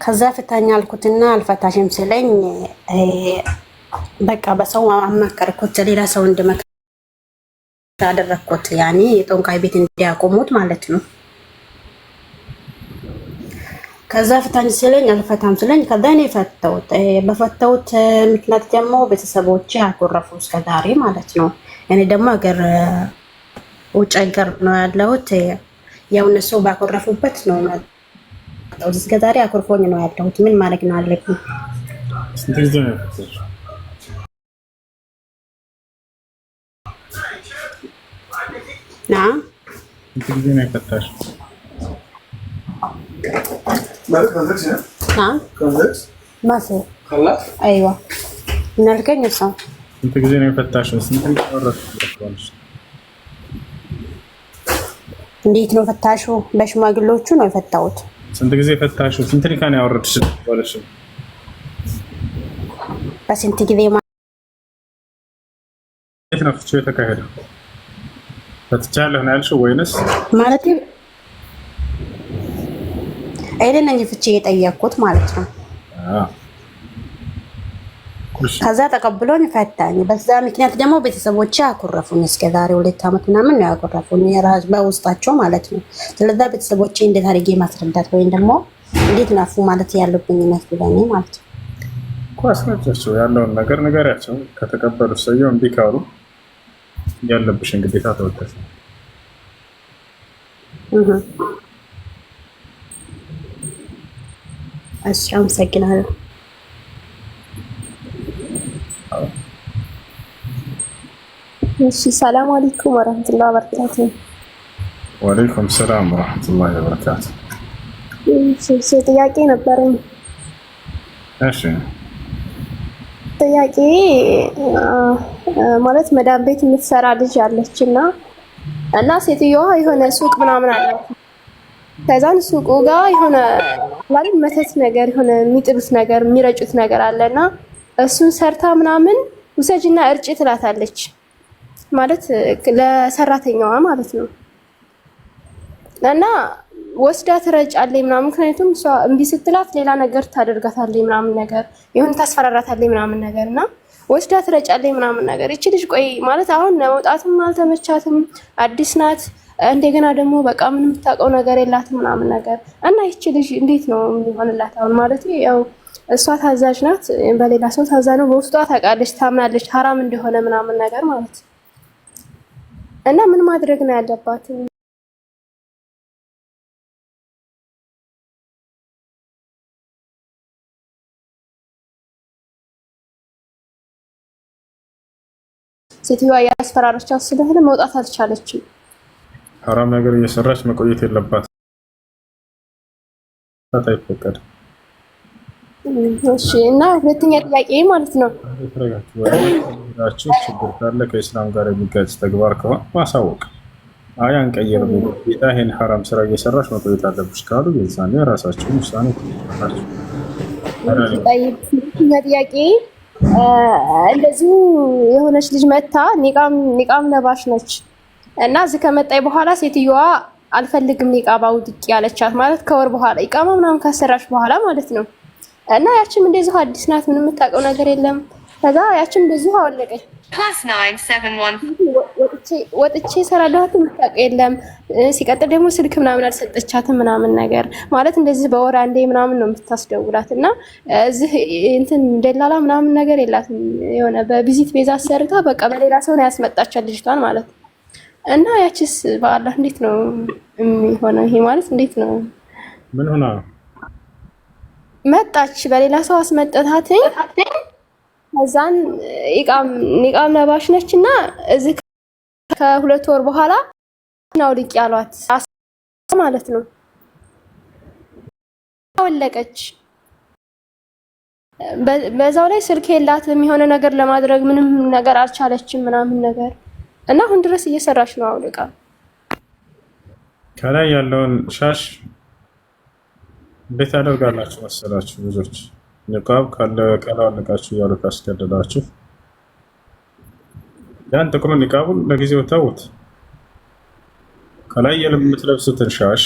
ከዛ ፍታኝ አልኩትና አልፈታሽም ስለኝ በቃ በሰው አማከርኩት ሌላ ሰው እንድመክር አደረኩት። ያኔ የጦንቃይ ቤት እንዲያቆሙት ማለት ነው። ከዛ ፍታኝ ስለኝ አልፈታም ስለኝ ከዛ እኔ ፈተውት በፈተውት ምክንያት ደግሞ ቤተሰቦቼ አኮረፉ እስከዛሬ ማለት ነው። እኔ ደግሞ ሀገር ውጭ ሀገር ነው ያለሁት። ያው እነሱ ባኮረፉበት ነው እስከዛሬ አኮርፎኝ ነው ያለሁት። ምን ማድረግ ነው አለብኝ? نعم تقدرين يفتش مالك خلص يا نعم خلص ما في خلص ايوه من الكنيسة صار انت تقدرين يفتش بس انت مرت እንዴት ነው ፈታሹ? በሽማግሌዎቹ ነው የፈታሁት። ስንት ጊዜ ፈታሹ? ስንት ሪካን ያወረድሽ ወለሽ? በስንት ጊዜ ማለት ነው ፍቺው የተካሄደው? ፈትቻለሁ ነው ያልሽው ወይንስ ማለት አይደለም ፍቺ የጠየቅኩት ማለት ነው። ከዛ ተቀብሎኝ ፈታኝ። በዛ ምክንያት ደግሞ ቤተሰቦቼ አኮረፉኝ። እስከ ዛሬ 2 ዓመት ምናምን ነው ያኮረፉኝ የራስ በውስጣቸው ማለት ነው። ስለዛ ቤተሰቦቼ እንዴት አድርጌ ማስረዳት ወይም ደግሞ እንዴት ናፉ ማለት ያለብኝ ነው ማለት ነው። ኳስነቸው ያለውን ነገር ንገሪያቸው። ከተቀበሉ ሰየው እምቢ ካሉ ያለብሽን ግዴታ ተወጣሽ። አመሰግናለሁ። እሺ ሰላም አለይኩም ወራህመቱላሂ ወበረካቱ። ወአለይኩም ሰላም ወራህመቱላሂ ወበረካቱ። እሺ ጥያቄ ነበረኝ። እሺ ጥያቄ ማለት መዳም ቤት የምትሰራ ልጅ አለችና እና ሴትዮዋ የሆነ ሱቅ ምናምን አላት። ከዛን ሱቁ ጋር የሆነ ማለት መተት ነገር የሆነ የሚጥሉት ነገር የሚረጩት ነገር አለና እሱን ሰርታ ምናምን ውሰጅና እርጭ ትላታለች። ማለት ለሰራተኛዋ ማለት ነው። እና ወስዳ ትረጫለች ምናምን። ምክንያቱም እሷ እምቢ ስትላት ሌላ ነገር ታደርጋታለች ምናምን ነገር ይሁን ታስፈራራታለች ምናምን ነገርና ወስዳ ትረጫለች ምናምን ነገር። እቺ ልጅ ቆይ ማለት አሁን ለመውጣትም አልተመቻትም፣ አዲስ ናት። እንደገና ደግሞ በቃ ምንም የምታውቀው ነገር የላትም ምናምን ነገር እና እቺ ልጅ እንዴት ነው የሚሆንላት? አሁን ማለት ያው እሷ ታዛዥ ናት፣ በሌላ ሰው ታዛ ነው። በውስጧ ታውቃለች፣ ታምናለች ሐራም እንደሆነ ምናምን ነገር ማለት እና ምን ማድረግ ነው ያለባት? ሴትዮዋ ያስፈራረቻት ስለሆነ መውጣት አልቻለችም። ሐራም ነገር እየሰራች መቆየት የለባትም። አይፈቀድም። እሺ እና ሁለተኛ ጥያቄ ማለት ነው ችግር ካለ ከእስላም ጋር የሚጋጭ ተግባር ከሆነ ማሳወቅ። አይ አንቀይርም ይሄን ሐራም ስራ እየሰራች መቆየት አለብሽ ካሉ የዛኔ ራሳቸውን ውሳኔ ይወስናሉ። ሁለተኛ ጥያቄ እንደዚሁ የሆነች ልጅ መታ ኒቃም ለባሽ ነች እና እዚህ ከመጣይ በኋላ ሴትዮዋ አልፈልግም ኒቃብ አውጥቂ ያለቻት ማለት ከወር በኋላ ኢቃማ ምናምን ካሰራች በኋላ ማለት ነው። እና ያቺም እንደዚሁ አዲስ ናት፣ ምንም የምታውቀው ነገር የለም። ከዛ ያቺም እንደዚሁ አወለቀች። ወጥቼ እሰራለሁ የምታውቀው የለም። ሲቀጥል ደግሞ ስልክ ምናምን አልሰጠቻትም ምናምን ነገር ማለት እንደዚህ በወር አንዴ ምናምን ነው የምታስደውላት። እና እዚህ እንትን ደላላ ምናምን ነገር የላትም። የሆነ በቪዚት ቤዛ ሰርታ በቃ በሌላ ሰው ነው ያስመጣቻት ልጅቷን ማለት። እና ያቺስ በአላህ እንዴት ነው የሚሆነው? ይሄ ማለት እንዴት ነው? ምን ሆና መጣች በሌላ ሰው አስመጣታት። ከዛን ኒቃም ለባሽ ነች እና እዚህ ከ2 ወር በኋላ ነው ልቅ ያሏት ማለት ነው። አወለቀች። በዛው ላይ ስልክ የላትም፣ የሆነ ነገር ለማድረግ ምንም ነገር አልቻለችም ምናምን ነገር እና አሁን ድረስ እየሰራች ነው አውልቃ። ከላይ ያለውን ሻሽ እንዴት አደርጋላችሁ መሰላችሁ? ብዙዎች ንቃብ ካለ ቀላልቃችሁ ያሉ ካስገደዳችሁ ያን ጥቁር ንቃቡን ለጊዜው ተውት። ከላይ የምትለብሱትን ሻሽ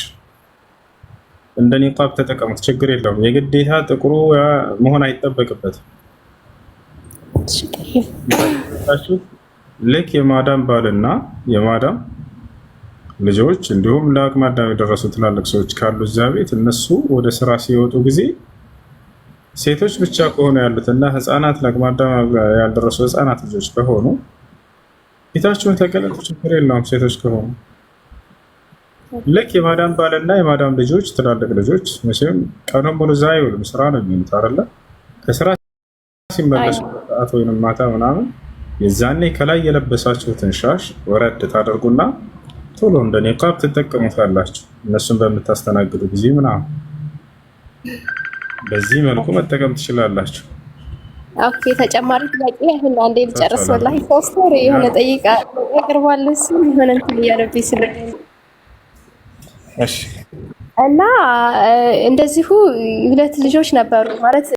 እንደ ኒቃብ ተጠቀሙት፣ ችግር የለውም። የግዴታ ጥቁሩ መሆን አይጠበቅበትም። ልክ የማዳም ባልና የማዳም ልጆች እንዲሁም ለአቅመ አዳም የደረሱ ትላልቅ ሰዎች ካሉ እዛ ቤት እነሱ ወደ ስራ ሲወጡ ጊዜ ሴቶች ብቻ ከሆኑ ያሉትና ህፃናት ለአቅመ አዳም ያልደረሱ ህፃናት ልጆች ከሆኑ ፊታቸውን ተገለጡ፣ ችግር የለውም። ሴቶች ከሆኑ ልክ የማዳም ባልና የማዳም ልጆች ትላልቅ ልጆች መቼም ቀኑን ሙሉ እዛ አይውሉም፣ ስራ ነው የሚሉት አይደለ? ከስራ ሲመለሱ ሰዓት ወይም ማታ ምናምን የዛኔ ከላይ የለበሳችሁትን ሻሽ ወረድ ታደርጉና ቶሎ እንደ ኒቃብ ትጠቀሙታላችሁ። እነሱን በምታስተናግዱ ጊዜ ምናምን በዚህ መልኩ መጠቀም ትችላላችሁ። ኦኬ፣ ተጨማሪ ጥያቄ አሁን አንዴ ልጨርስ። ወላሂ 3 ወር የሆነ ጠይቃ ያቀርባል እሱ የሆነ እንትን እያለብኝ ስለኝ እሺ። እና እንደዚሁ 2 ልጆች ነበሩ ማለት